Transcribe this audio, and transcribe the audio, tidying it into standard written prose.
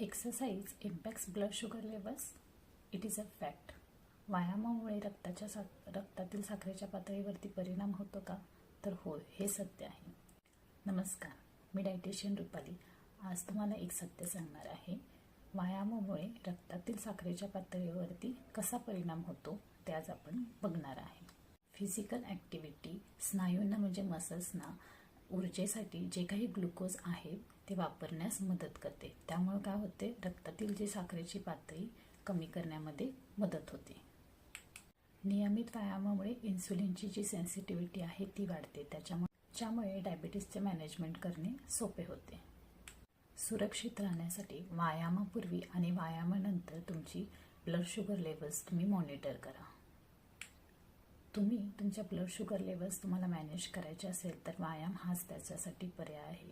Exercise impacts blood sugar levels. It is a fact. व्यायामामुळे रक्तातील साखरेच्या पातळीवरती परिणाम होतो का? तर हो, हे सत्य आहे. नमस्कार, मी डायटिशियन रुपाली. आज तुम्हाला एक सत्य सांगणार आहे. व्यायामामुळे रक्तातील साखरेच्या पातळीवरती कसा परिणाम होतो ते आज आपण बघणार आहे. फिजिकल ॲक्टिव्हिटी स्नायूंना म्हणजे मसल्सना ऊर्जेसाठी जे काही ग्लुकोज आहे ते वापरण्यास मदत करते. त्यामुळे काय होते, रक्तातील जी साखरेची पातळी कमी करण्यामध्ये मदत होते. नियमित व्यायामामुळे इन्सुलिनची जी सेन्सिटिव्हिटी आहे ती वाढते. ज्यामुळे डायबिटीसचे मॅनेजमेंट करणे सोपे होते. सुरक्षित राहण्यासाठी व्यायामापूर्वी आणि व्यायामानंतर तुमची ब्लड शुगर लेवल्स तुम्ही मॉनिटर करा. तुमच्या ब्लड शुगर लेवल्स तुम्हाला मॅनेज करायचे असेल तर व्यायाम हाच त्याच्यासाठी पर्याय आहे.